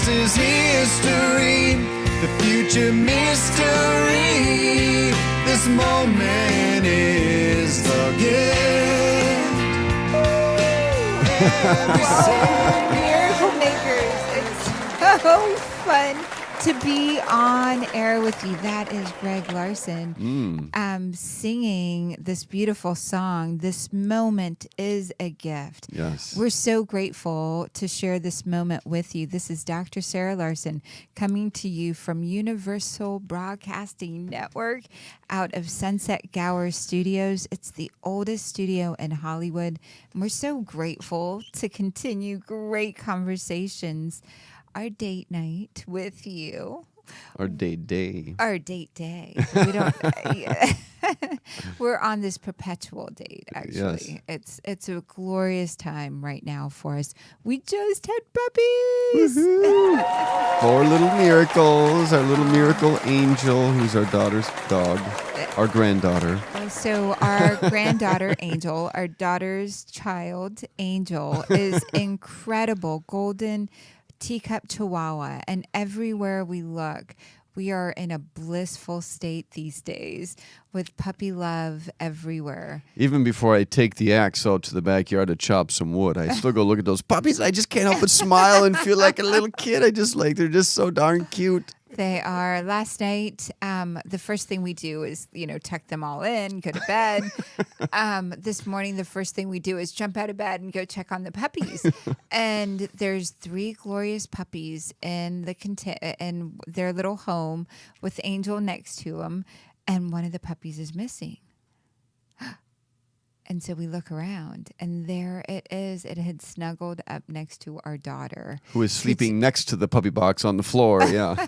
is history, the future mystery. This moment is the gift. Miracle makers. It's so fun to be on air with you. That is Greg Larsen singing this beautiful song. This moment is a gift. Yes. We're so grateful to share this moment with you. This is Dr. Sarah Larsen coming to you from Universal Broadcasting Network out of Sunset Gower Studios. It's the oldest studio in Hollywood. And we're so grateful to continue great conversations. Our date night with you. Our date day. Our date day. We don't. We're on this perpetual date. Actually, it's a glorious time right now for us. We just had puppies. 4 little miracles. Our little miracle Angel, who's our daughter's dog, our granddaughter. So our granddaughter Angel, our daughter's child Angel, is incredible. Golden teacup chihuahua, and everywhere we look, we are in a blissful state these days with puppy love everywhere. Even before I take the axe out to the backyard to chop some wood, I still go look at those puppies. I just can't help but smile and feel like a little kid. They're just so darn cute. They are. Last night, the first thing we do is, tuck them all in, go to bed. This morning, the first thing we do is jump out of bed and go check on the puppies. And there's 3 glorious puppies in in their little home with Angel next to them, and one of the puppies is missing. And so we look around, and there it is. It had snuggled up next to our daughter, who is sleeping next to the puppy box on the floor. Yeah.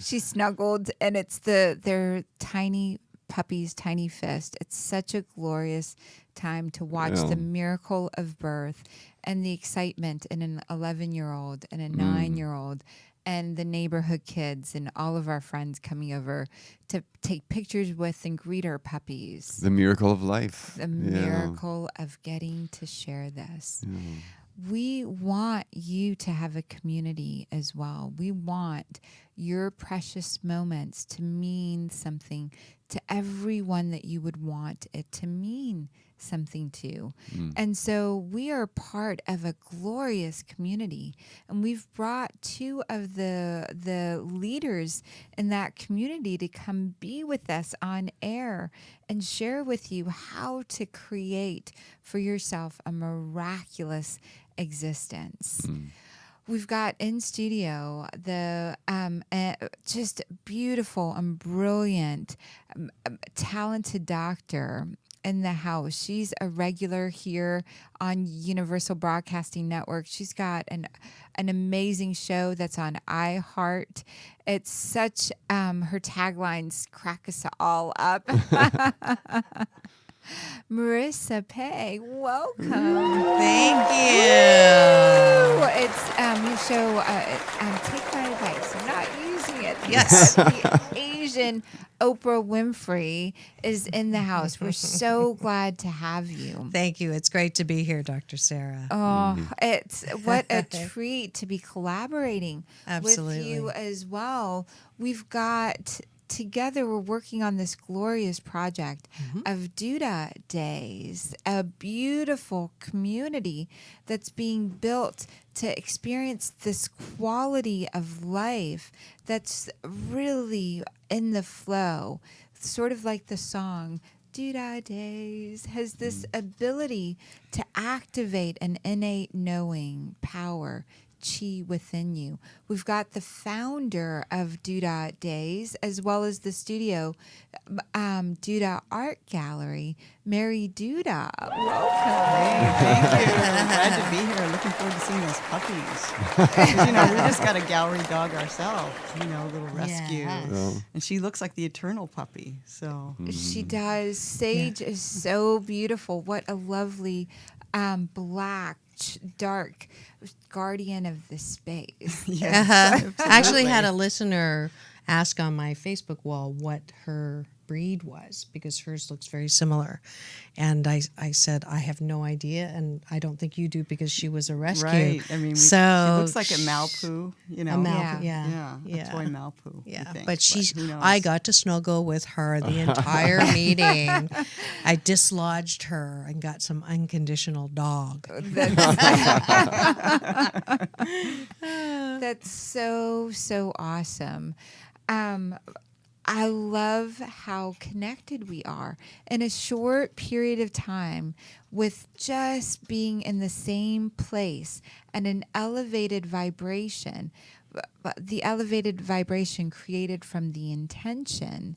She snuggled, and it's their tiny puppy's tiny fist. It's such a glorious time to watch the miracle of birth and the excitement in an 11-year-old and a 9-year-old. And the neighborhood kids and all of our friends coming over to take pictures with and greet our puppies. The miracle of life. The miracle of getting to share this. Yeah. We want you to have a community as well. We want your precious moments to mean something to everyone that you would want it to mean something to. And so we are part of a glorious community, and we've brought 2 of the leaders in that community to come be with us on air and share with you how to create for yourself a miraculous existence. We've got in studio the just beautiful and brilliant, talented doctor in the house. She's a regular here on Universal Broadcasting Network. She's got an amazing show that's on iHeart. It's such, her taglines crack us all up. Marissa Pei, welcome. Thank you. It's your show, Take My Advice. I'm not using it. Yes. The Asian Oprah Winfrey is in the house. We're so glad to have you. Thank you. It's great to be here, Dr. Sarah. Oh, it's what a treat to be collaborating Absolutely. with you as well. We've got together, we're working on this glorious project of Duda Days, a beautiful community that's being built to experience this quality of life that's really in the flow, sort of like the song. Duda Days has this ability to activate an innate knowing power, chi within you. We've got the founder of Duda Days, as well as the studio, Duda Art Gallery, Mary Duda. Welcome. Hey, thank you. I'm glad to be here. Looking forward to seeing those puppies. We just got a gallery dog ourselves, little rescue. Yes. And she looks like the eternal puppy. So She does. Sage is so beautiful. What a lovely black, dark guardian of the space. I actually had a listener ask on my Facebook wall what her breed was, because hers looks very similar. And I said, I have no idea, and I don't think you do, because she was a rescue. Right. I mean, she looks like a Malpoo, you know. Yeah. A toy Malpoo. Yeah, we think, but who knows? I got to snuggle with her the entire meeting. I dislodged her and got some unconditional dog. That's so awesome. I love how connected we are in a short period of time, with just being in the same place and an elevated vibration. But the elevated vibration created from the intention,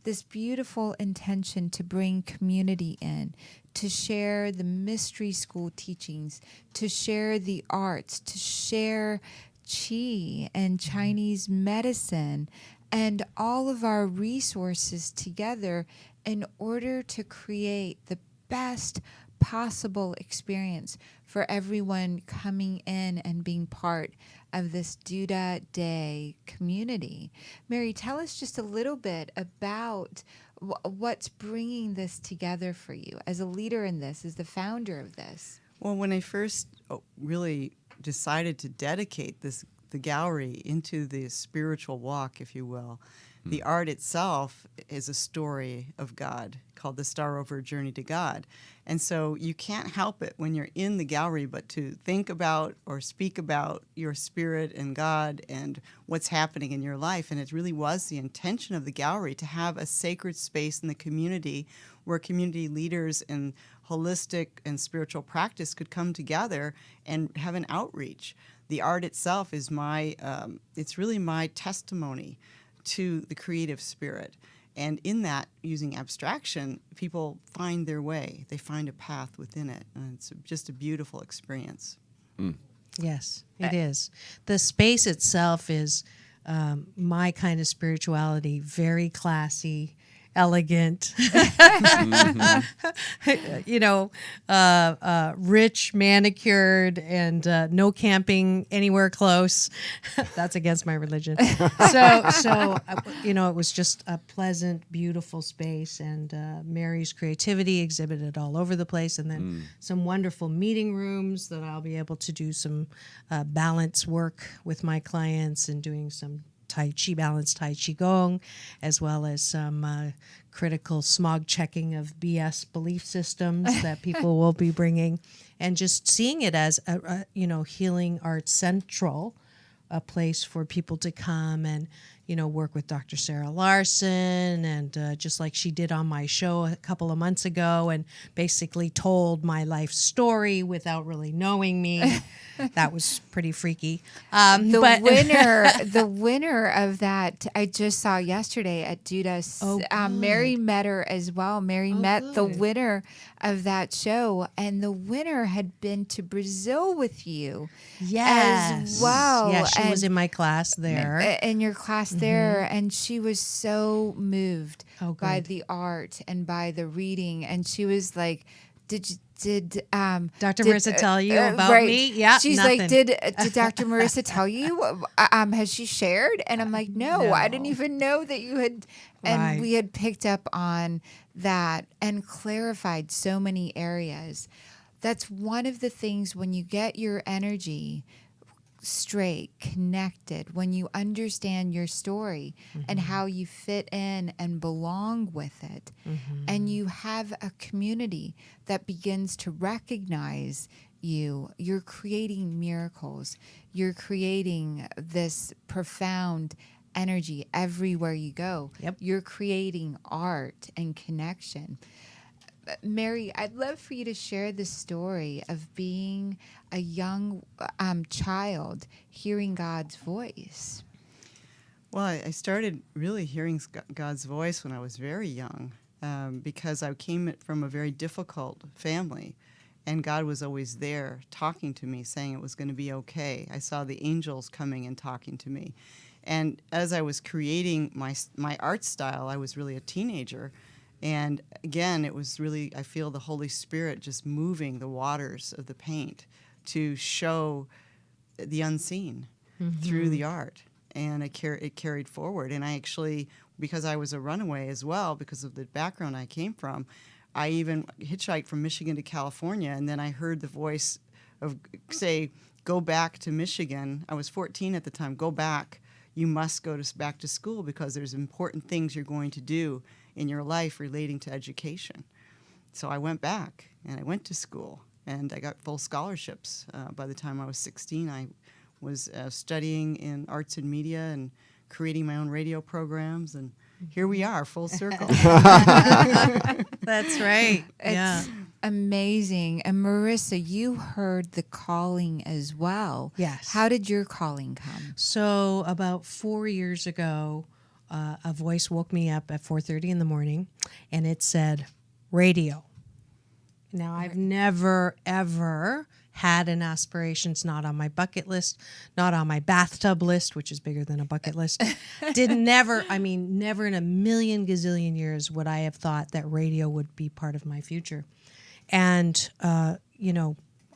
this beautiful intention to bring community in, to share the mystery school teachings, to share the arts, to share qi and Chinese medicine and all of our resources together in order to create the best possible experience for everyone coming in and being part of this Duda Day community. Mary, tell us just a little bit about what's bringing this together for you as a leader in this, as the founder of this. Well, when I first really decided to dedicate the gallery into the spiritual walk, if you will, the art itself is a story of God called The Star Over Journey to God. And so you can't help it when you're in the gallery but to think about or speak about your spirit and God and what's happening in your life. And it really was the intention of the gallery to have a sacred space in the community where community leaders and holistic and spiritual practice could come together and have an outreach. The art itself is it's really my testimony to the creative spirit. And in that, using abstraction, people find their way. They find a path within it. And it's just a beautiful experience. Yes, it is. The space itself is my kind of spirituality, very classy, elegant, rich, manicured, and no camping anywhere close. That's against my religion. So it was just a pleasant, beautiful space, and Mary's creativity exhibited all over the place, and then some wonderful meeting rooms that I'll be able to do some balance work with my clients and doing some Tai Chi balance, Tai Chi Gong, as well as some critical smog checking of BS belief systems that people will be bringing, and just seeing it as a healing arts central, a place for people to come and work with Dr. Sarah Larsen, and just like she did on my show a couple of months ago, and basically told my life story without really knowing me. That was pretty freaky. The winner of that, I just saw yesterday at Duda's. Mary met her as well. Mary met the winner of that show, and the winner had been to Brazil with you as well. Yeah, she was in my class there. In your class there, and she was so moved by the art and by the reading, and she was like, Did Dr. Marissa tell you about me? Yeah, she's nothing. like, did Dr. Marissa tell you? Has she shared? And I'm like, no, I didn't even know that you had. And we had picked up on that and clarified so many areas. That's one of the things when you get your energy straight, connected, when you understand your story and how you fit in and belong with it, and you have a community that begins to recognize you're creating miracles. You're creating this profound energy everywhere you go. You're creating art and connection. Mary, I'd love for you to share the story of being a young child hearing God's voice. Well, I started really hearing God's voice when I was very young because I came from a very difficult family, and God was always there talking to me, saying it was going to be okay. I saw the angels coming and talking to me. And as I was creating my art style, I was really a teenager. And again, it was really, I feel the Holy Spirit just moving the waters of the paint to show the unseen through the art. And it carried forward. And I actually because I was a runaway as well, because of the background I came from, I even hitchhiked from Michigan to California, and then I heard the voice of say, go back to Michigan. I was 14 at the time. Go back. You must go back to school because there's important things you're going to do in your life relating to education. So I went back, and I went to school, and I got full scholarships. By the time I was 16, I was studying in arts and media and creating my own radio programs, and here we are, full circle. That's right. Yeah. It's amazing. And Marissa, you heard the calling as well. Yes. How did your calling come? So about 4 years ago, a voice woke me up at 4:30 in the morning, and it said, radio. Now, I've never, ever had an aspiration. It's not on my bucket list, not on my bathtub list, which is bigger than a bucket list. Never in a million gazillion years would I have thought that radio would be part of my future. And,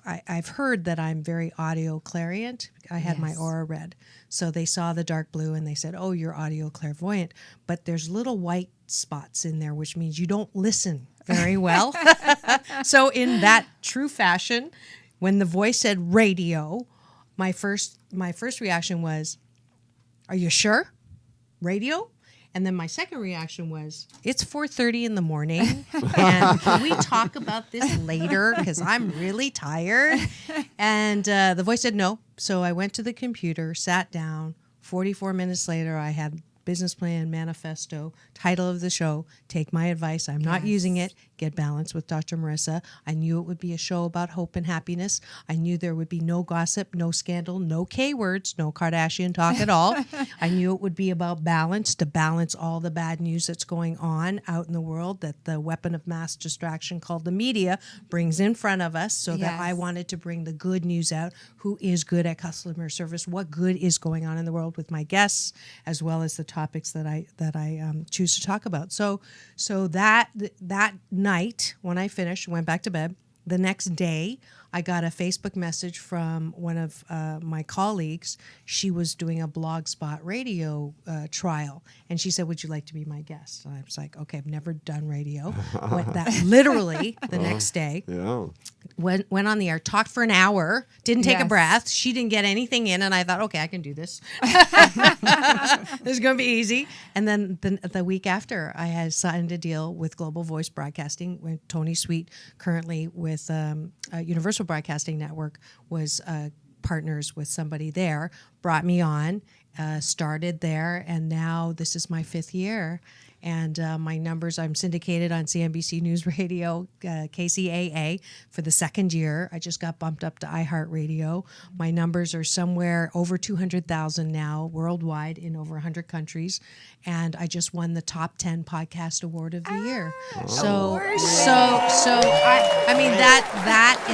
I've heard that I'm very audio clairvoyant. I had my aura read. So they saw the dark blue and they said, oh, you're audio clairvoyant. But there's little white spots in there, which means you don't listen very well. So in that true fashion, when the voice said radio, my first reaction was, are you sure? Radio? And then my second reaction was, it's 4:30 in the morning, and can we talk about this later? Because I'm really tired. And the voice said no. So I went to the computer, sat down. 44 minutes later, I had business plan, manifesto, title of the show, Take My Advice. I'm not using it. Get Balanced with Dr. Marissa. I knew it would be a show about hope and happiness. I knew there would be no gossip, no scandal, no K words, no Kardashian talk at all. I knew it would be about balance, to balance all the bad news that's going on out in the world that the weapon of mass distraction called the media brings in front of us, so that I wanted to bring the good news out. Who is good at customer service? What good is going on in the world with my guests, as well as the topics that I choose to talk about. So that night when I finished, went back to bed. The next day, I got a Facebook message from one of my colleagues. She was doing a Blogspot radio trial, and she said, "Would you like to be my guest?" And I was like, "Okay, I've never done radio." Went that literally the next day. Yeah. Went on the air, talked for an hour, didn't take a breath. She didn't get anything in, and I thought, okay, I can do this. This is going to be easy. And then the week after, I had signed a deal with Global Voice Broadcasting, with Tony Sweet, currently with Universal Broadcasting Network, was partners with somebody there, brought me on, started there, and now this is my 5th year. And my numbers, I'm syndicated on CNBC News Radio, KCAA, for the 2nd year. I just got bumped up to iHeartRadio. My numbers are somewhere over 200,000 now worldwide in over 100 countries. And I just won the top 10 podcast award of the year. So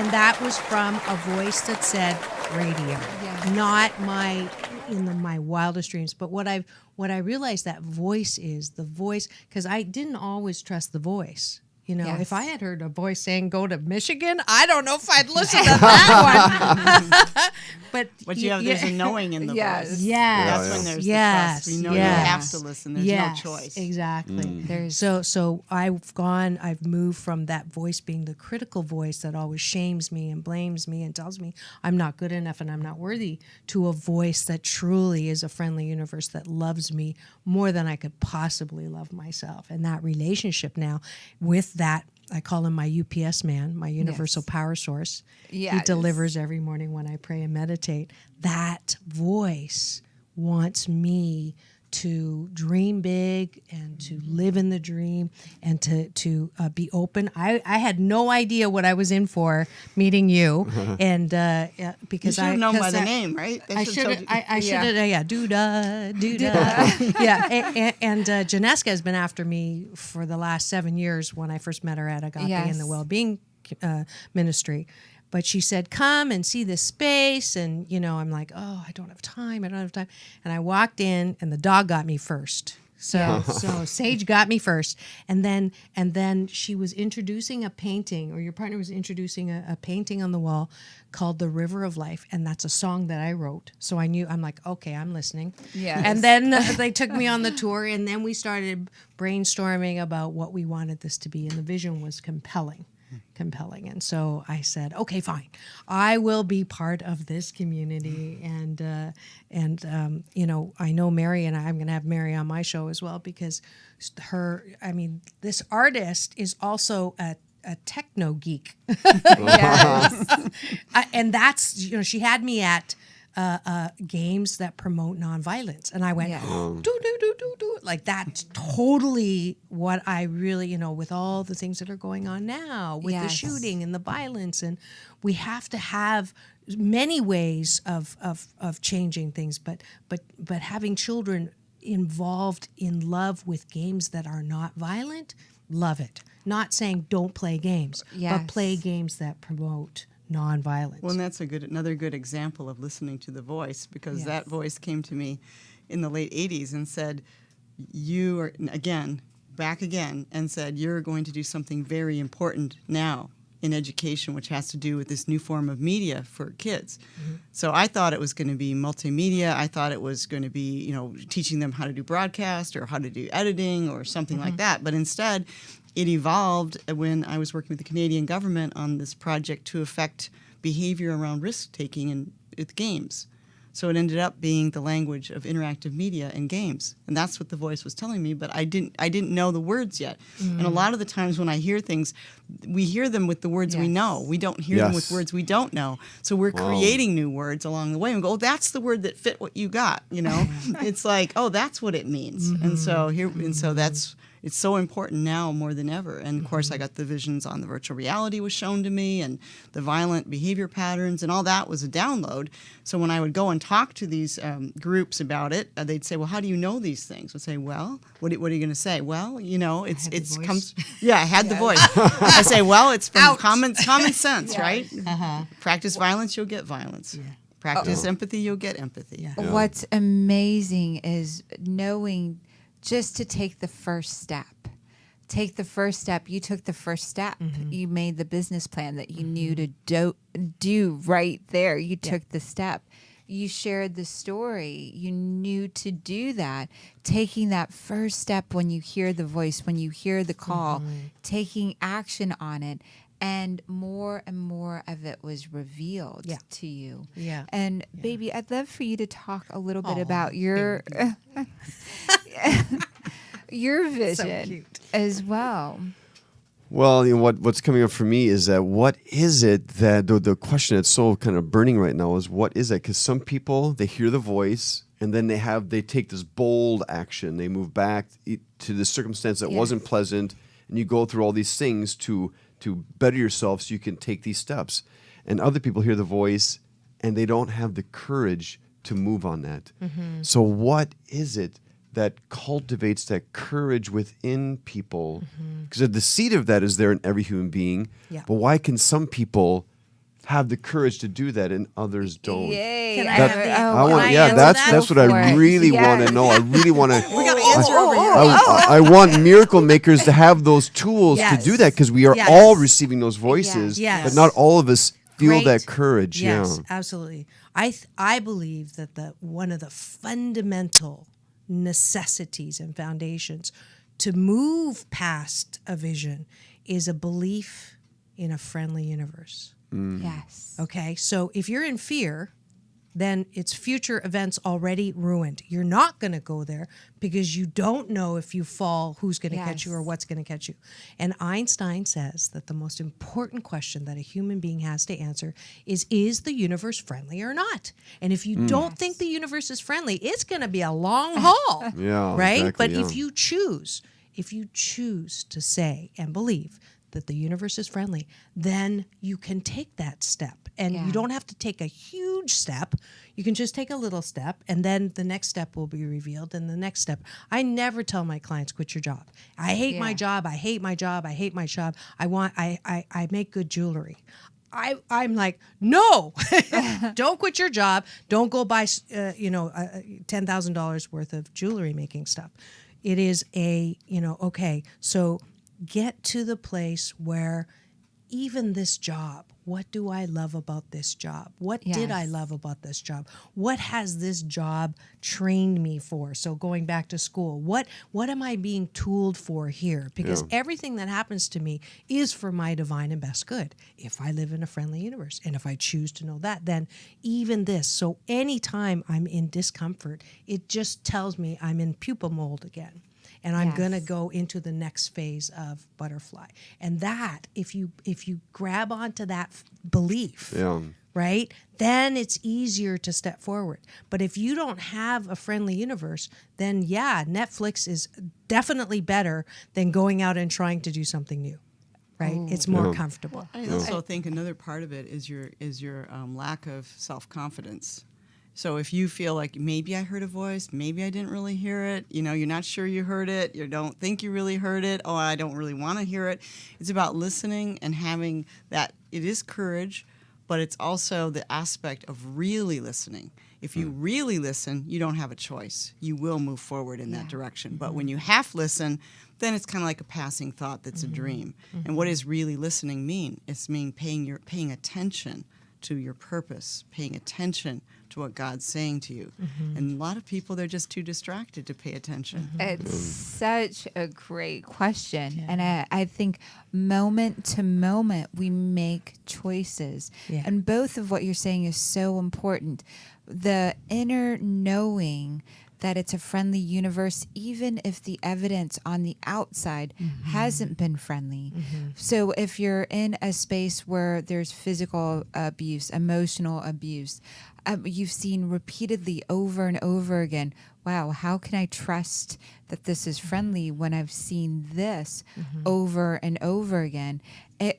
that was from a voice that said radio, not in my wildest dreams. But what I realized that voice is, the voice, because I didn't always trust the voice. You know, if I had heard a voice saying go to Michigan, I don't know if I'd listen to that one. But there's a knowing in the voice. Yes. That's when there's the trust. We know you have to listen. There's no choice. Exactly. So I've moved from that voice being the critical voice that always shames me and blames me and tells me I'm not good enough and I'm not worthy, to a voice that truly is a friendly universe that loves me more than I could possibly love myself. And that relationship now with that, I call him my UPS man, my universal power source. He delivers every morning when I pray and meditate. That voice wants me to dream big and to live in the dream and to be open. I had no idea what I was in for meeting you, and because you should have known by the name, right? I should have, Duda. And Janeska has been after me for the last 7 years. When I first met her at Agape in the Wellbeing Ministry. But she said, come and see this space. And, I'm like, oh, I don't have time. And I walked in, and the dog got me first. So Sage got me first, and then she was introducing a painting, or your partner was introducing a painting on the wall called "The River of Life," and that's a song that I wrote. So I'm like, okay, I'm listening. Yes. And then they took me on the tour, and then we started brainstorming about what we wanted this to be, and the vision was compelling. And so I said, okay, fine, I will be part of this community. And I know Mary, and I'm going to have Mary on my show as well, because this artist is also a techno geek. Yes. And that's, she had me at games that promote nonviolence. And I went, Yeah. do. Like, that's totally what I really, with all the things that are going on now with the Yes. shooting and the violence. And we have to have many ways of changing things, but having children involved in love with games that are not violent, love it. Not saying don't play games, Yes. but play games that promote nonviolence. Well, and that's another good example of listening to the voice, because that voice came to me in the late 80s and said, you are, back again, and said, you're going to do something very important now in education, which has to do with this new form of media for kids. Mm-hmm. So I thought it was going to be multimedia. I thought it was going to be, teaching them how to do broadcast or how to do editing or something like that. But instead, it evolved when I was working with the Canadian government on this project to affect behavior around risk-taking with games. So it ended up being the language of interactive media and games. And that's what the voice was telling me, but I didn't know the words yet. And a lot of the times when I hear things, we hear them with the words we know. We don't hear them with words we don't know. So we're creating new words along the way and go, oh, that's the word that fit what you got, It's like, oh, that's what it means. And so it's so important now more than ever. And of course, I got the visions on the virtual reality was shown to me, and the violent behavior patterns, and all that was a download. So when I would go and talk to these groups about it, they'd say, well, how do you know these things? I'd say, well, what are you going to say? Well, it's comes. Yeah, I had the voice. I say, well, it's from common sense, right? Practice violence, you'll get violence. Yeah. Practice empathy, you'll get empathy. Yeah. Yeah. What's amazing is knowing just to take the first step. Take the first step. You took the first step. Mm-hmm. You made the business plan that you knew to do right there. You took the step. You shared the story. You knew to do that. Taking that first step when you hear the voice, when you hear the call, taking action on it. And more of it was revealed to you. Yeah. And baby, I'd love for you to talk a little bit about your your vision as well. Well, what's coming up for me is that what is it that the question that's so kind of burning right now is what is it? Because some people, they hear the voice and then they take this bold action. They move back to the circumstance that wasn't pleasant, and you go through all these things to better yourself so you can take these steps. And other people hear the voice and they don't have the courage to move on that. Mm-hmm. So what is it that cultivates that courage within people? Because the seed of that is there in every human being. Yeah. But why can some people have the courage to do that and others don't? Yay. That's what I really want to know. I really want to. We got to answer over here. I want miracle makers to have those tools to do that, because we are all receiving those voices, but not all of us feel that courage. Yes, absolutely. I believe that one of the fundamental necessities and foundations to move past a vision is a belief in a friendly universe. Yes. Okay, so if you're in fear, then it's future events already ruined. You're not going to go there because you don't know if you fall, who's going to catch you or what's going to catch you. And Einstein says that the most important question that a human being has to answer is the universe friendly or not? And if you don't think the universe is friendly, it's going to be a long haul, right? Exactly, but if you choose to say and believe that the universe is friendly, then you can take that step. And you don't have to take a huge step. You can just take a little step, and then the next step will be revealed, and the next step. I never tell my clients, quit your job. I hate my job. I hate my job. I hate my job. I make good jewelry. I'm like, no, don't quit your job. Don't go buy, $10,000 worth of jewelry making stuff. It is a, okay, so get to the place where even this job, what do I love about this job? What did I Yes. love about this job? What has this job trained me for? So going back to school, what am I being tooled for here? Because everything that happens to me is for my divine and best good. If I live in a friendly universe, and if I choose to know that, then even this. So anytime I'm in discomfort, it just tells me I'm in pupa mold again. And I'm going to go into the next phase of butterfly. And that, if you grab onto that belief, right, then it's easier to step forward. But if you don't have a friendly universe, then Netflix is definitely better than going out and trying to do something new. Right, it's more comfortable. I also think another part of it is your lack of self-confidence. So if you feel like maybe I heard a voice, maybe I didn't really hear it, you're not sure you heard it, you don't think you really heard it, oh, I don't really want to hear it. It's about listening and having that. It is courage, but it's also the aspect of really listening. If you really listen, you don't have a choice. You will move forward in that direction. But when you half listen, then it's kind of like a passing thought that's a dream. And what does really listening mean? It's paying attention to your purpose, paying attention to what God's saying to you. And a lot of people, they're just too distracted to pay attention. It's such a great question. And I think moment to moment, we make choices. And both of what you're saying is so important. The inner knowing that it's a friendly universe, even if the evidence on the outside hasn't been friendly. So if you're in a space where there's physical abuse, emotional abuse, you've seen repeatedly over and over again, wow, how can I trust that this is friendly when I've seen this over and over again?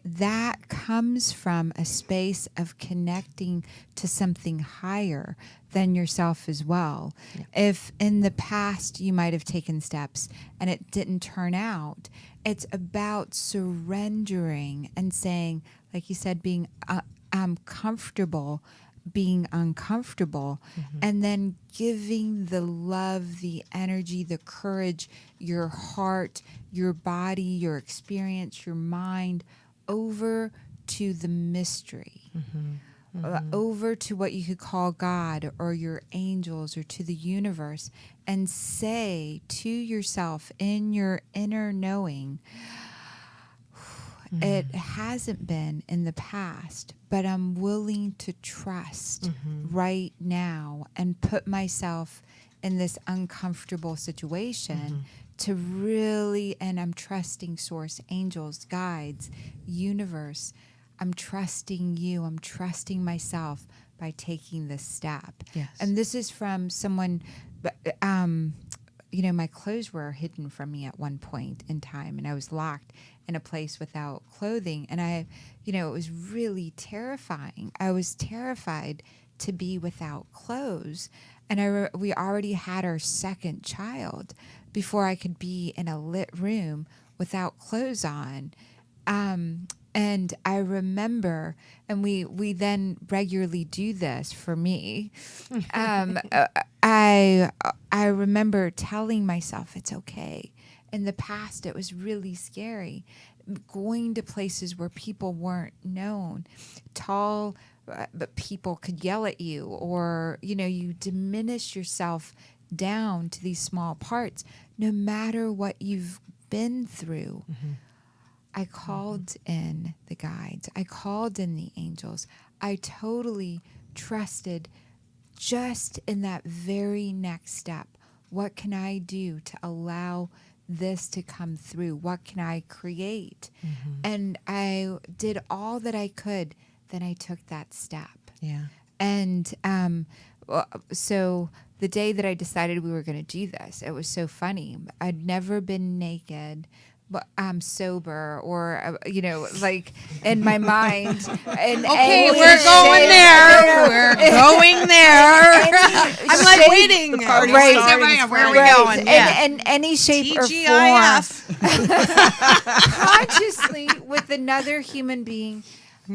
That comes from a space of connecting to something higher than yourself as well. If in the past you might have taken steps and it didn't turn out, it's about surrendering and saying, like you said, being comfortable being uncomfortable, and then giving the love, the energy, the courage, your heart, your body, your experience, your mind over to the mystery, over to what you could call God or your angels or to the universe, and say to yourself in your inner knowing, it hasn't been in the past, but I'm willing to trust right now and put myself in this uncomfortable situation to really, and I'm trusting source, angels, guides, universe. I'm trusting you. I'm trusting myself by taking this step. Yes. And this is from someone, my clothes were hidden from me at one point in time, and I was locked in a place without clothing. And it was really terrifying. I was terrified to be without clothes. And we already had our second child before I could be in a lit room without clothes on. And I remember, and we then regularly do this for me. I remember telling myself it's okay. In the past, it was really scary. Going to places where people weren't known, tall, but people could yell at you, or you diminish yourself down to these small parts. No matter what you've been through. I called in the guides. I called in the angels. I totally trusted just in that very next step. What can I do to allow this to come through? What can I create? And I did all that I could. Then I took that step. Yeah. And so the day that I decided we were going to do this, it was so funny. I'd never been naked, but I'm sober, or like in my mind. And Okay, we're going there. We're going there. I'm like waiting. The party Right. started. Where are we going? Yeah. In any shape or form, TGIF. consciously with another human being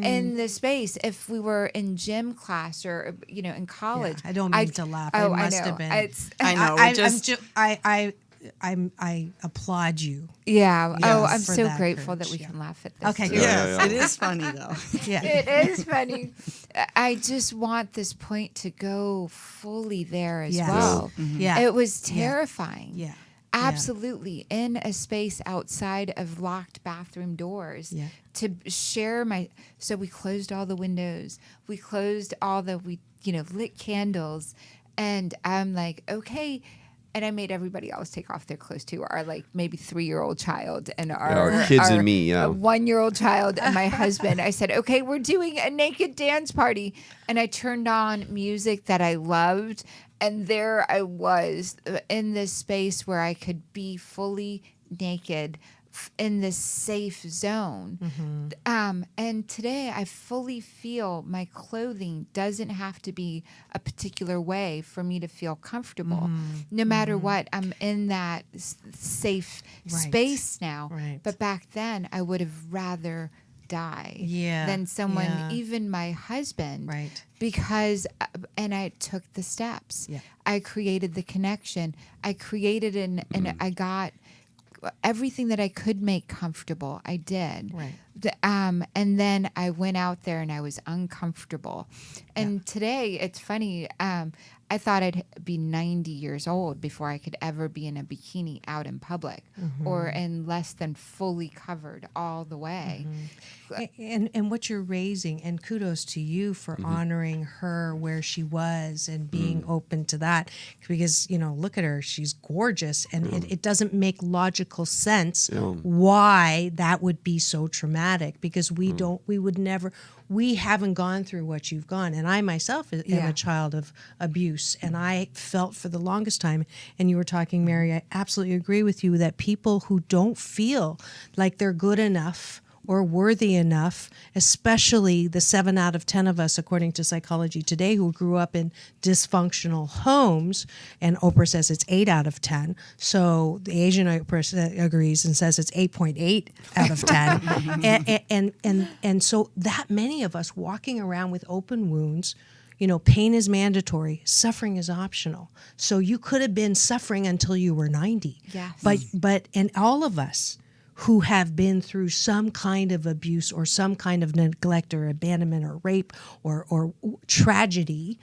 in the space. If we were in gym class or in college, I don't mean to laugh. Oh, It must I know. have been. It's, I know. I'm I applaud you. Yeah. Oh, I'm for so that grateful courage, that we yeah. can laugh at this. Okay, too. good. Yes, it is funny though. Yeah. It is funny. I just want this point to go fully there as Yes. well. Yeah. It was terrifying. Yeah. Absolutely. In a space outside of locked bathroom doors. Yeah. To share so we closed all the windows. We closed lit candles. And I'm like, okay. And I made everybody else take off their clothes too. Our maybe 3-year-old child and our kids and me, a 1-year-old child and my husband. I said, okay, we're doing a naked dance party. And I turned on music that I loved. And there I was in this space where I could be fully naked in this safe zone. And today I fully feel my clothing doesn't have to be a particular way for me to feel comfortable. No matter what, I'm in that safe space now. Right. But back then I would have rather die Yeah. than someone, Yeah. even my husband. Right. Because, and I took the steps. Yeah. I created the connection. I created and I got everything that I could make comfortable. I did. Right. And then I went out there and I was uncomfortable. And today, it's funny. I thought I'd be 90 years old before I could ever be in a bikini out in public or in less than fully covered all the way. And what you're raising, and kudos to you for honoring her where she was and being open to that, because look at her, she's gorgeous, and it doesn't make logical sense why that would be so traumatic, because we haven't gone through what you've gone. And I myself am a child of abuse, and I felt for the longest time, and you were talking, Mary, I absolutely agree with you that people who don't feel like they're good enough or worthy enough, especially the 7 out of 10 of us, according to Psychology Today, who grew up in dysfunctional homes, and Oprah says it's 8 out of 10. So the Asian Oprah agrees and says it's 8.8 out of 10. and so that many of us walking around with open wounds, pain is mandatory, suffering is optional. So you could have been suffering until you were 90. Yes. But and all of us who have been through some kind of abuse or some kind of neglect or abandonment or rape or tragedy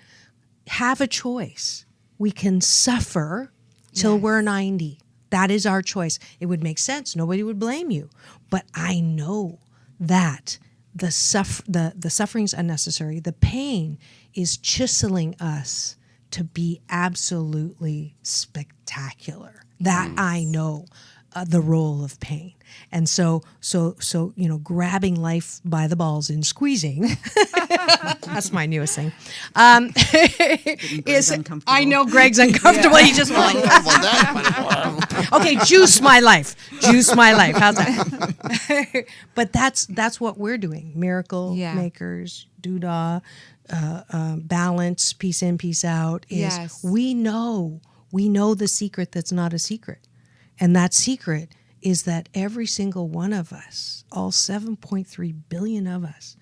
have a choice. We can suffer till we're 90. That is our choice. It would make sense. Nobody would blame you. But I know that the suffering's unnecessary. The pain is chiseling us to be absolutely spectacular. That I know. The role of pain. And so grabbing life by the balls and squeezing, that's my newest thing, is, I know Greg's uncomfortable. He just went like, okay, juice my life. How's that? But that's what we're doing. Miracle makers, Duda, balance, peace in, peace out, is we know the secret that's not a secret. And that secret is that every single one of us, all 7.3 billion of us,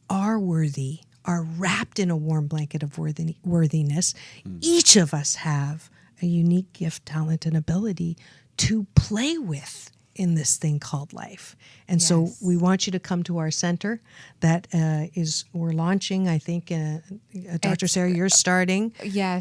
are worthy, are wrapped in a warm blanket of worthiness. Each of us have a unique gift, talent, and ability to play with in this thing called life. And so we want you to come to our center that we're launching, I think, Dr. Sarah, you're starting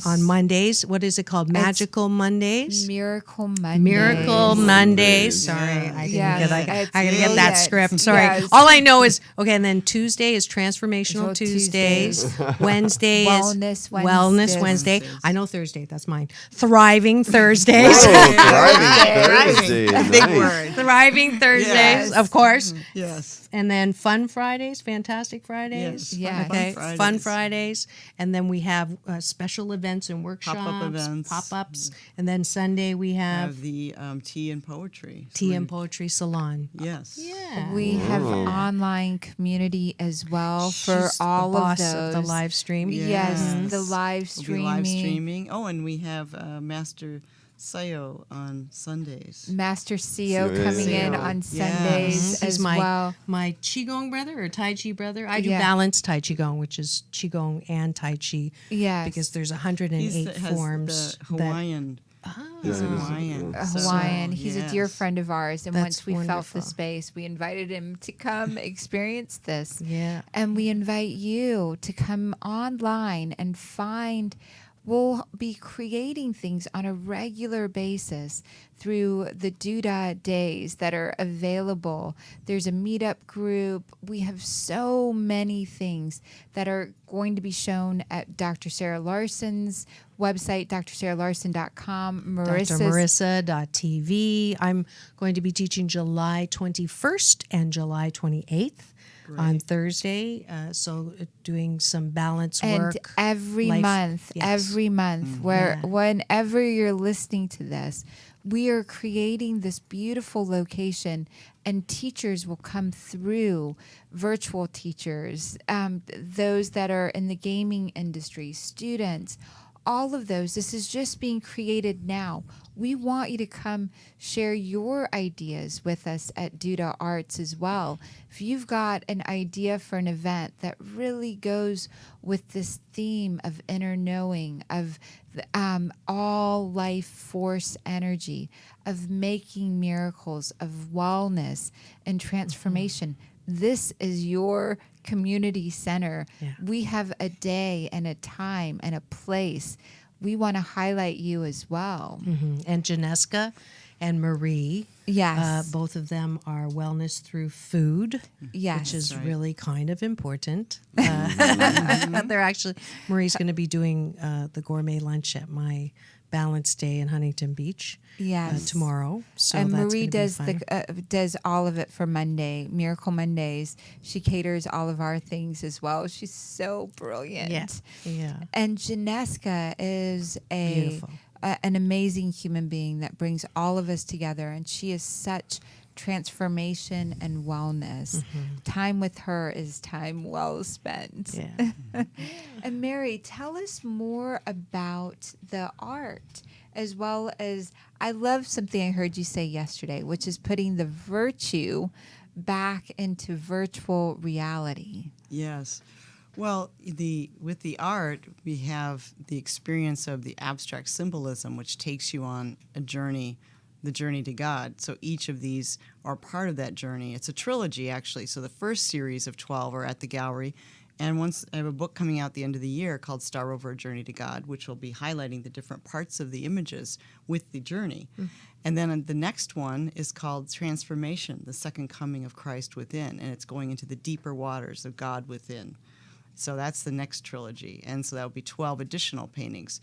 on Mondays. What is it called? Magical Mondays? Miracle Mondays. Miracle Mondays. Sorry, I didn't I gotta get that script. Sorry. Yes. All I know is, okay, and then Tuesday is Transformational Tuesdays. Wednesday is Wellness Wednesday. I know Thursday, that's mine. Thriving Thursdays. Thriving Thursdays. Big word. Thriving Thursdays, of course. Yes. And then Fun Fridays, Fantastic Fridays. Yes. Okay. Fun Fun Fridays. And then we have special events and workshops. Pop-up events. Pop-ups. And then Sunday we have the tea and poetry. Tea and Poetry Salon. Yes. Yeah. We have online community as well for She's all the of boss those. of the live stream. Yes, the Yes. live We'll be streaming. live streaming. Oh, and we have Master Sayo on Sundays. Master CEO CEO. coming in CEO. on Yes. Sundays He's as my well. my Qigong brother or Tai Chi brother. I do Yeah. balanced Tai Qigong, which is Qigong and Tai Chi. Yes. Because there's 108 Has forms the Hawaiian He's Yeah, Hawaiian. a So, Hawaiian. He's a dear yes. friend of ours. And That's once we felt wonderful. the space, we invited him to come experience this. Yeah. And we invite you to come online and find. We'll be creating things on a regular basis through the Duda days that are available. There's a meetup group. We have so many things that are going to be shown at Dr. Sarah Larsen's website, drsarahlarsen.com. drmarissa.tv. I'm going to be teaching July 21st and July 28th on Thursday. So doing some balance And work. every life- month, yes. where Yeah. whenever you're listening to this, we are creating this beautiful location, and teachers will come through, virtual teachers, those that are in the gaming industry, students, all of those. This is just being created now. We want you to come share your ideas with us at Duda Arts as well. If you've got an idea for an event that really goes with this theme of inner knowing, of all life force energy, of making miracles, of wellness and transformation, this is your community center. Yeah. We have a day and a time and a place. We want to highlight you as well. And Janeska and Marie. Yes. Both of them are wellness through food, Yes. which is Right. really kind of important. They're actually, Marie's going to be doing the gourmet lunch at my Balance Day in Huntington Beach Yes. tomorrow. So And that's Marie gonna be fun. does all of it for Monday, Miracle Mondays. She caters all of our things as well. She's so brilliant. Yeah. And Janeska is Beautiful. an amazing human being that brings all of us together, and she is such transformation and wellness. Time with her is time well spent. Yeah. And Mary, tell us more about the art, as well as, I love something I heard you say yesterday, which is putting the virtue back into virtual reality. Yes. Well, with the art, we have the experience of the abstract symbolism, which takes you on a journey, the journey to God. So each of these are part of that journey. It's a trilogy, actually. So the first series of 12 are at the gallery. And once I have a book coming out at the end of the year called Star Rover: A Journey to God, which will be highlighting the different parts of the images with the journey. And then the next one is called Transformation, the Second Coming of Christ Within, and it's going into the deeper waters of God within. So that's the next trilogy, and so that will be 12 additional paintings.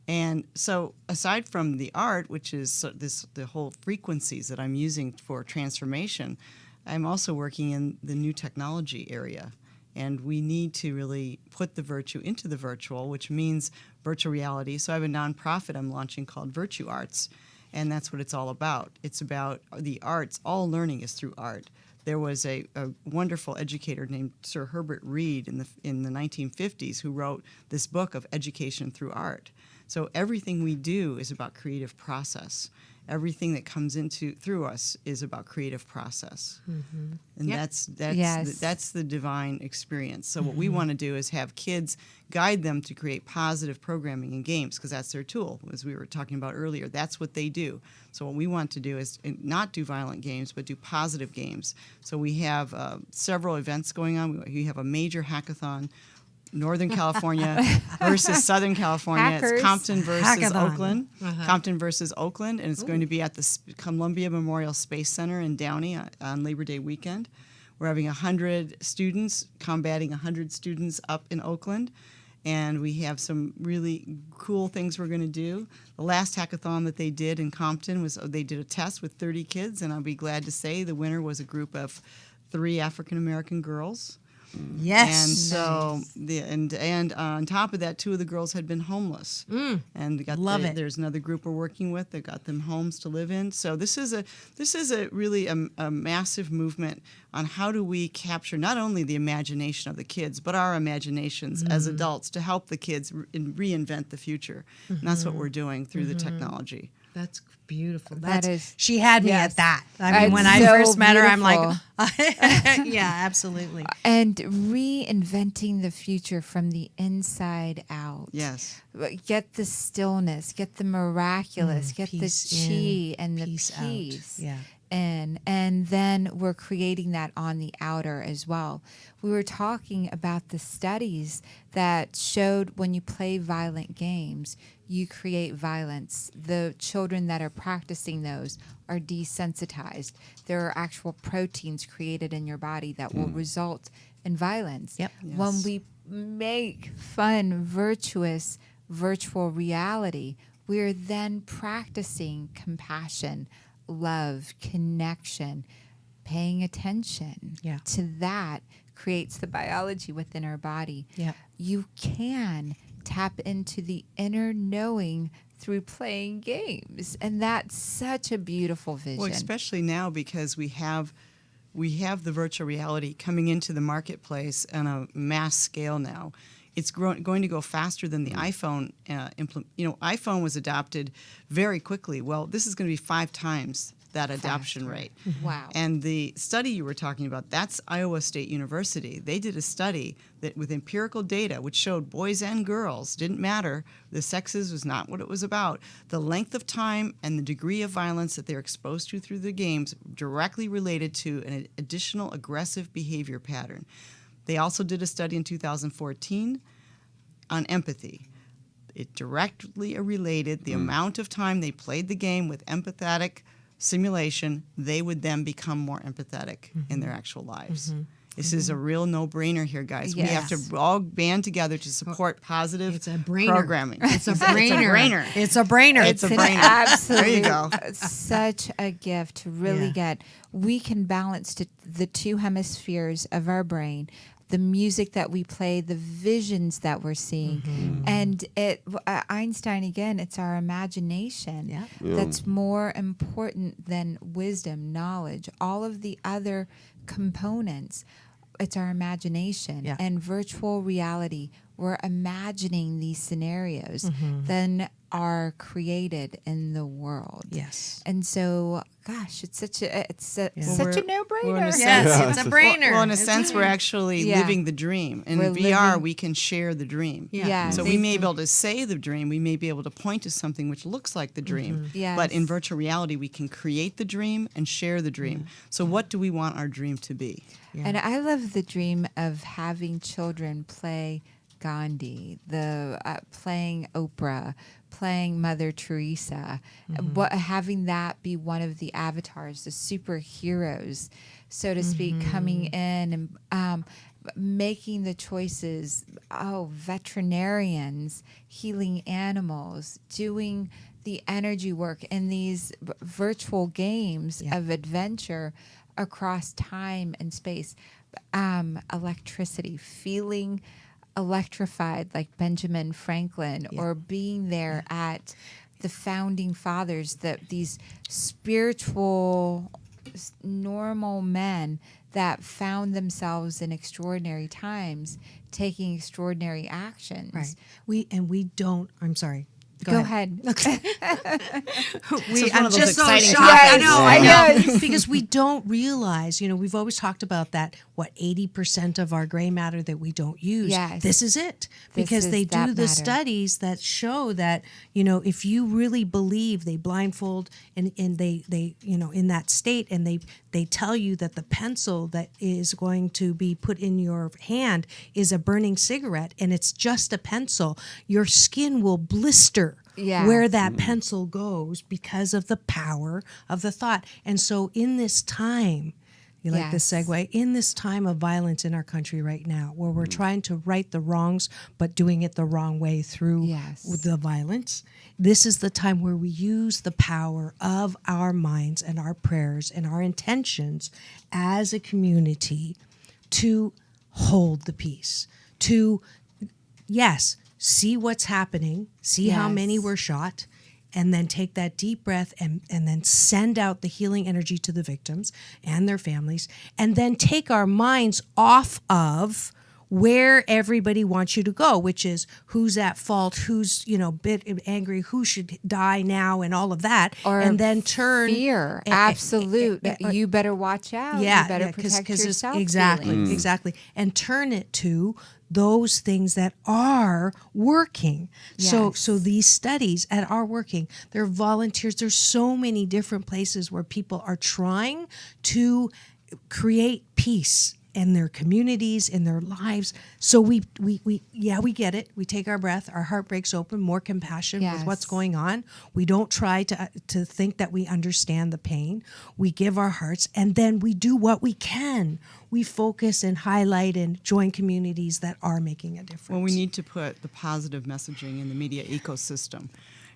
And so aside from the art, which is the whole frequencies that I'm using for transformation, I'm also working in the new technology area. And we need to really put the virtue into the virtual, which means virtual reality. So I have a nonprofit I'm launching called Virtue Arts, and that's what it's all about. It's about the arts. All learning is through art. There was a wonderful educator named Sir Herbert Reed in the 1950s who wrote this book of Education Through Art. So everything we do is about creative process. Everything that comes through us is about creative process, and Yep. that's the divine experience. So what we want to do is have kids, guide them to create positive programming and games, because that's their tool, as we were talking about earlier. That's what they do. So what we want to do is not do violent games, but do positive games. So we have several events going on. We have a major hackathon. Northern California versus Southern California. Hackers. It's Compton versus Hackathon. Oakland. Compton versus Oakland, and it's going to be at the Columbia Memorial Space Center in Downey on Labor Day weekend. We're having 100 students combating 100 students up in Oakland, and we have some really cool things we're going to do. The last hackathon that they did in Compton was they did a test with 30 kids, and I'll be glad to say the winner was a group of 3 African American girls. Yes. And so and on top of that, 2 of the girls had been homeless. And we got Love it. There's another group we're working with that got them homes to live in. So this is a really a massive movement on how do we capture not only the imagination of the kids, but our imaginations as adults to help the kids reinvent the future. And that's what we're doing through the technology. That's beautiful. That is- she had me yes. at that. I mean, when I It's so first met her, I'm like, beautiful. yeah, absolutely. And reinventing the future from the inside out. Yes. Get the stillness, get the miraculous, get the Peace chi in, and the peace out. peace Yeah. in. And then we're creating that on the outer as well. We were talking about the studies that showed when you play violent games, you create violence. The children that are practicing those are desensitized. There are actual proteins created in your body that will result in violence. Yep. When Yes. we make fun, virtuous, virtual reality, we're then practicing compassion, love, connection, paying attention Yeah. to that creates the biology within our body. Yeah. You can tap into the inner knowing through playing games, and that's such a beautiful vision. Well, especially now because we have the virtual reality coming into the marketplace on a mass scale now. It's going to go faster than the iPhone. iPhone was adopted very quickly. Well, this is going to be 5 times that adoption rate. Wow. And the study you were talking about, that's Iowa State University. They did a study that with empirical data, which showed boys and girls, didn't matter, the sexes was not what it was about. The length of time and the degree of violence that they're exposed to through the games directly related to an additional aggressive behavior pattern. They also did a study in 2014 on empathy. It directly related the amount of time they played the game with empathetic simulation, they would then become more empathetic in their actual lives. This is a real no-brainer here, guys. We have Yes. to all band together to support positive It's a brainer. programming. It's a brainer. It's a brainer. It's a brainer. It's a an brainer. absolute, There you go. such a gift to really Yeah. get. We can balance the 2 hemispheres of our brain, the music that we play, the visions that we're seeing, and Einstein again. It's our imagination Yeah. that's more important than wisdom, knowledge, all of the other components. It's our imagination. Yeah. And virtual reality, we're imagining these scenarios then are created in the world. Yes. And so, gosh, it's such a Well, such a we're in no-brainer. a sense- Yes, it's a brainer. Well, in a It's sense, we're actually Yeah. living the dream. In We're VR, living- we can share the dream. Yeah. Yeah. So we may be able to say the dream. We may be able to point to something which looks like the dream. Yes. But in virtual reality, we can create the dream and share the dream. So what do we want our dream to be? And I love the dream of having children play Gandhi, playing Oprah, playing Mother Teresa, having that be one of the avatars, the superheroes, so to speak, coming in and making the choices. Oh, veterinarians, healing animals, doing the energy work in these virtual games of adventure across time and space. Electricity, feeling electrified like Benjamin Franklin, or being there at the founding fathers, these spiritual normal men that found themselves in extraordinary times taking extraordinary actions. Right. We don't. I'm sorry. Go ahead. It's one I'm of those just so exciting shocked. topics. I know. Yes. Because we don't realize, we've always talked about that, 80% of our gray matter that we don't use. Yes. This is it. This Because is they that do the matter. studies that show that, if you really believe, they blindfold and they in that state, and they tell you that the pencil that is going to be put in your hand is a burning cigarette, and it's just a pencil. Your skin will blister Yeah. where that pencil goes because of the power of the thought. And so in this time, you like this Yes. segue, in this time of violence in our country right now, where we're trying to right the wrongs, but doing it the wrong way through Yes. the violence, this is the time where we use the power of our minds and our prayers and our intentions as a community to hold the peace, to, yes, see what's happening, see how many Yes. were shot, and then take that deep breath and then send out the healing energy to the victims and their families, and then take our minds off of where everybody wants you to go, which is who's at fault, who's, bit angry, who should die now, and all of that. Or and then turn fear, absolute. You better watch out. You better protect yourself. Exactly. And turn it to those things that are working. Yes. So these studies that are working, there are volunteers. There's so many different places where people are trying to create peace in their communities, in their lives. So we get it. We take our breath. Our heart breaks open. More compassion with what's going on. We don't try to think that we understand the pain. We give our hearts, and then we do what we can. We focus and highlight and join communities that are making a difference. Well, we need to put the positive messaging in the media ecosystem.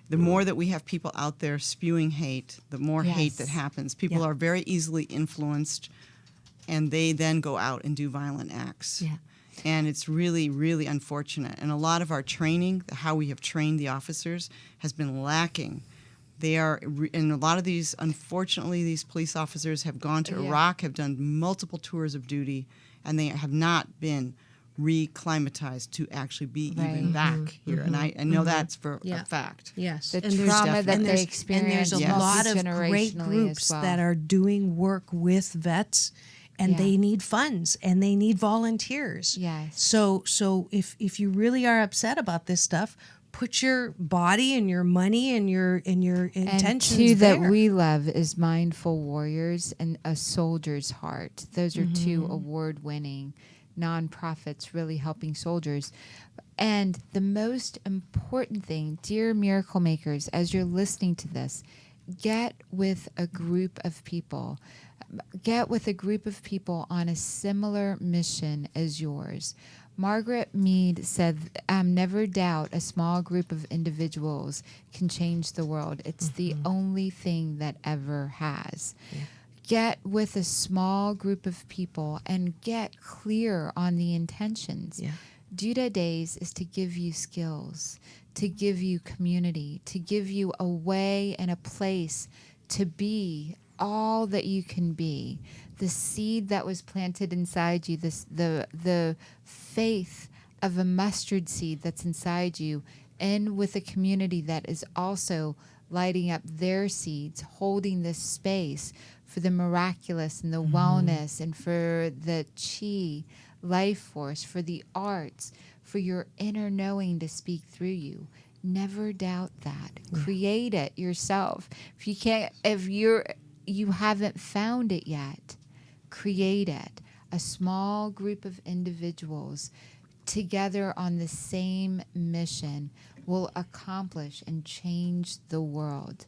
The more that we have people out there spewing hate, the more hate that happens. People are very easily influenced, and they then go out and do violent acts. Yeah. And it's really, really unfortunate. And a lot of our training, how we have trained the officers, has been lacking. And a lot of these, unfortunately, these police officers have gone to Iraq, have done multiple tours of duty, and they have not been reclimatized to actually be even back here. And I know that's for a fact. Yes. The trauma that they experience. And there's a lot of great groups that are doing work with vets, and they need funds and they need volunteers. Yes. So if you really are upset about this stuff, put your body and your money and your intentions and two there. that we love is Mindful Warriors and A Soldier's Heart. Those are two award-winning nonprofits really helping soldiers. And the most important thing, dear Miracle Makers, as you're listening to this, get with a group of people. Get with a group of people on a similar mission as yours. Margaret Mead said, never doubt a small group of individuals can change the world. It's the only thing that ever has. Yeah. Get with a small group of people and get clear on the intentions. Yeah. Duda Days is to give you skills, to give you community, to give you a way and a place to be all that you can be. The seed that was planted inside you, the faith of a mustard seed that's inside you, and with a community that is also lighting up their seeds, holding this space for the miraculous and the wellness and for the chi life force, for the arts, for your inner knowing to speak through you. Never doubt that. Yeah. Create it yourself. If you haven't found it yet, create it. A small group of individuals together on the same mission will accomplish and change the world.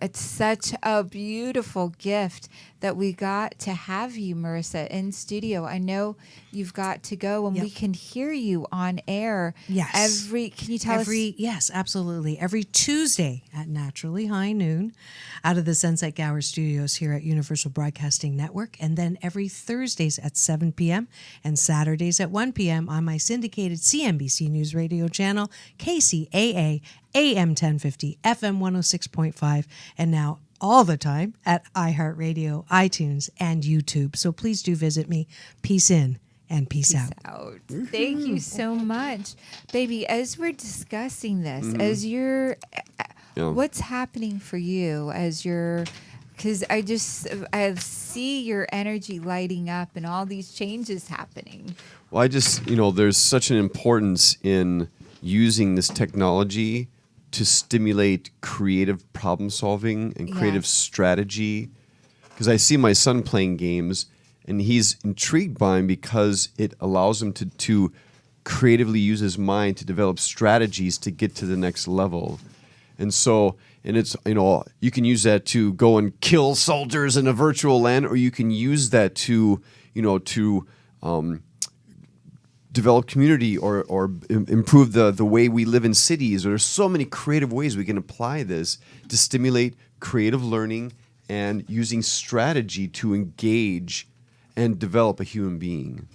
It's such a beautiful gift that we got to have you, Marissa, in studio. I know you've got to go, and we can hear you on air. Yes. Can you tell us? Yes, absolutely. Every Tuesday at naturally high noon out of the Sunset Gower studios here at Universal Broadcasting Network. And then every Thursdays at 7 p.m. and Saturdays at 1 p.m. on my syndicated CNBC News radio channel, KCAA, AM 1050, FM 106.5, and now all the time at iHeartRadio, iTunes, and YouTube. So please do visit me. Peace in and peace out. Thank you so much. Baby, as we're discussing this, as you're, what's happening for you as you're, because I see your energy lighting up and all these changes happening. Well, there's such an importance in using this technology to stimulate creative problem solving and creative strategy. Because I see my son playing games, and he's intrigued by them because it allows him to creatively use his mind to develop strategies to get to the next level. And so, it's, you can use that to go and kill soldiers in a virtual land, or you can use that to develop community or improve the way we live in cities. There's so many creative ways we can apply this to stimulate creative learning and using strategy to engage and develop a human being.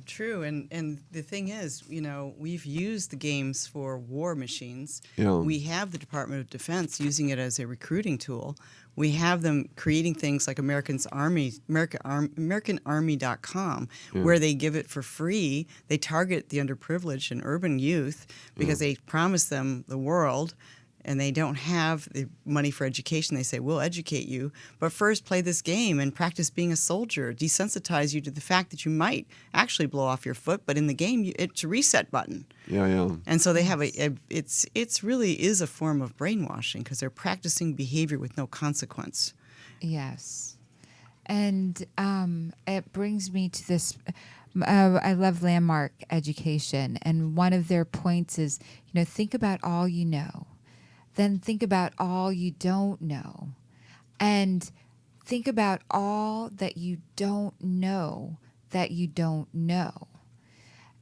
True, and the thing is, we've used the games for war machines. Yeah. We have the Department of Defense using it as a recruiting tool. We have them creating things like AmericanArmy.com, where they give it for free. They target the underprivileged and urban youth because they promise them the world, and they don't have the money for education. They say, we'll educate you, but first play this game and practice being a soldier, desensitize you to the fact that you might actually blow off your foot, but in the game, it's a reset button. Yeah. And so they have it's really is a form of brainwashing because they're practicing behavior with no consequence. Yes. And it brings me to this. I love Landmark Education. And one of their points is, think about all you know. Then think about all you don't know. And think about all that you don't know that you don't know.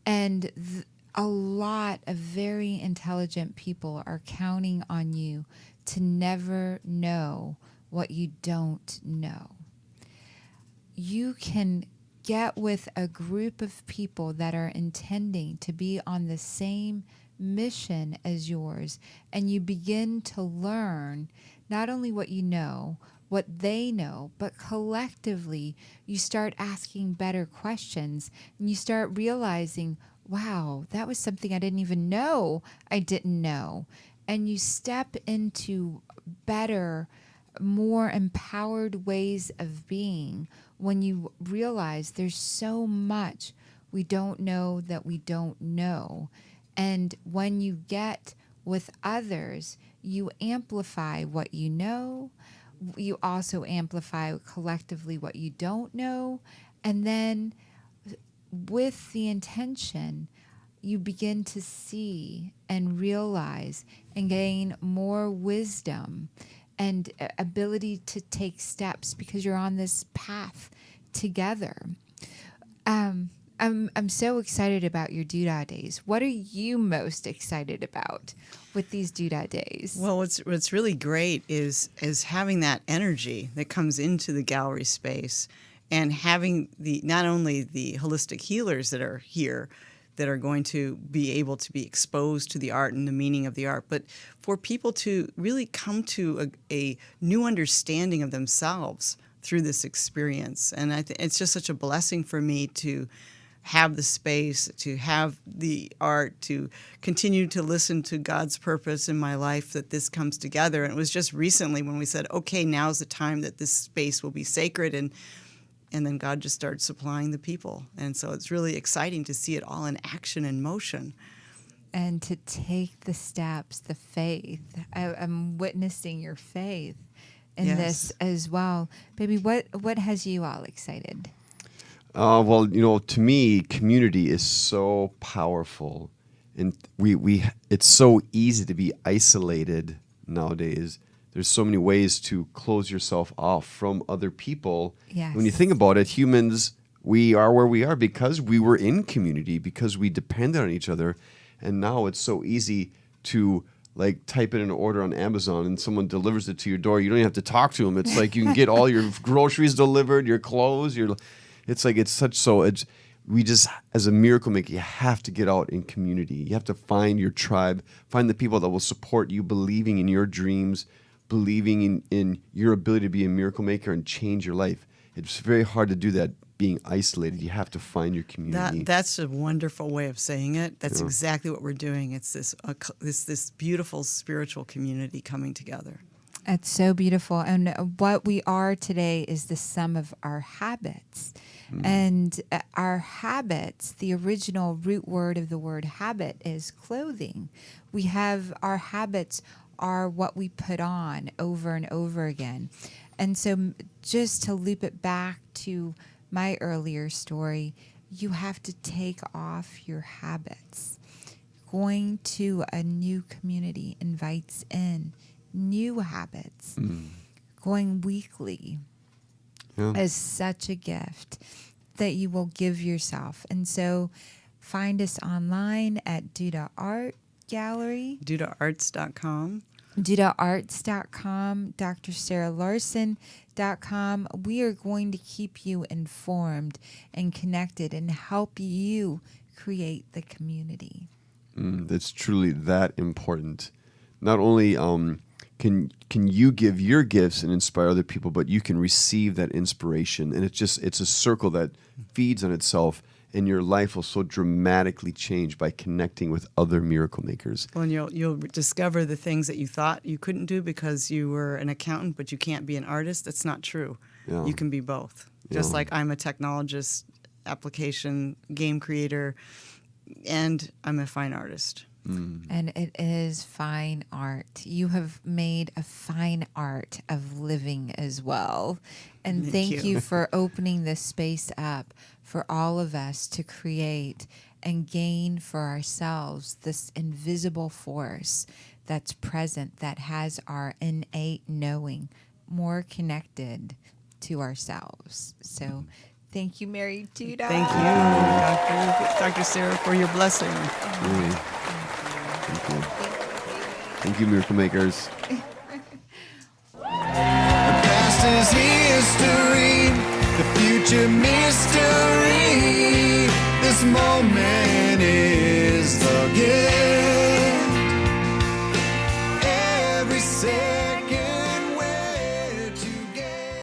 And a lot of very intelligent people are counting on you to never know what you don't know. You can get with a group of people that are intending to be on the same mission as yours, and you begin to learn not only what you know, what they know, but collectively you start asking better questions, and you start realizing, wow, that was something I didn't even know I didn't know. And you step into better, more empowered ways of being when you realize there's so much we don't know that we don't know. And when you get with others, you amplify what you know. You also amplify collectively what you don't know. And then with the intention, you begin to see and realize and gain more wisdom and ability to take steps because you're on this path together. I'm so excited about your Duda days. What are you most excited about with these Duda days? Well, what's really great is having that energy that comes into the gallery space, and having not only the holistic healers that are here, that are going to be able to be exposed to the art and the meaning of the art, but for people to really come to a new understanding of themselves through this experience. And it's just such a blessing for me to have the space, to have the art, to continue to listen to God's purpose in my life, that this comes together. And it was just recently when we said, okay, now's the time that this space will be sacred, and then God just started supplying the people. And so it's really exciting to see it all in action and motion. And to take the steps, the faith. I'm witnessing your faith in this as well. Baby, what has you all excited? Well, to me, community is so powerful, and it's so easy to be isolated nowadays. There's so many ways to close yourself off from other people. Yes. When you think about it, humans, we are where we are because we were in community, because we depended on each other. And now it's so easy to type in an order on Amazon and someone delivers it to your door. You don't even have to talk to them. It's like you can get all your groceries delivered, your clothes, we just, as a miracle maker, you have to get out in community. You have to find your tribe, find the people that will support you, believing in your dreams, believing in your ability to be a miracle maker and change your life. It's very hard to do that being isolated. You have to find your community. That's a wonderful way of saying it. That's exactly what we're doing. It's this beautiful spiritual community coming together. It's so beautiful. And what we are today is the sum of our habits. And our habits, the original root word of the word habit is clothing. We have our habits are what we put on over and over again. And so just to loop it back to my earlier story, you have to take off your habits. Going to a new community invites in new habits. Going weekly is such a gift that you will give yourself. And so find us online at Duda Art Gallery. DudaArts.com. DudaArts.com, DrSarahLarsen.com. We are going to keep you informed and connected and help you create the community. That's truly that important. Not only can you give your gifts and inspire other people, but you can receive that inspiration, and it's a circle that feeds on itself, and your life will so dramatically change by connecting with other miracle makers. Well, and you'll discover the things that you thought you couldn't do because you were an accountant, but you can't be an artist. That's not true. Yeah. You can be both. Just Yeah. like I'm a technologist, application, game creator, and I'm a fine artist. And it is fine art. You have made a fine art of living as well. And thank you for opening this space up for all of us to create and gain for ourselves this invisible force that's present, that has our innate knowing more connected to ourselves. So thank you, Mary Duda. Thank you, Dr. Sarah, for your blessing. Really. Thank you, miracle makers. The past is history, the future mystery. This moment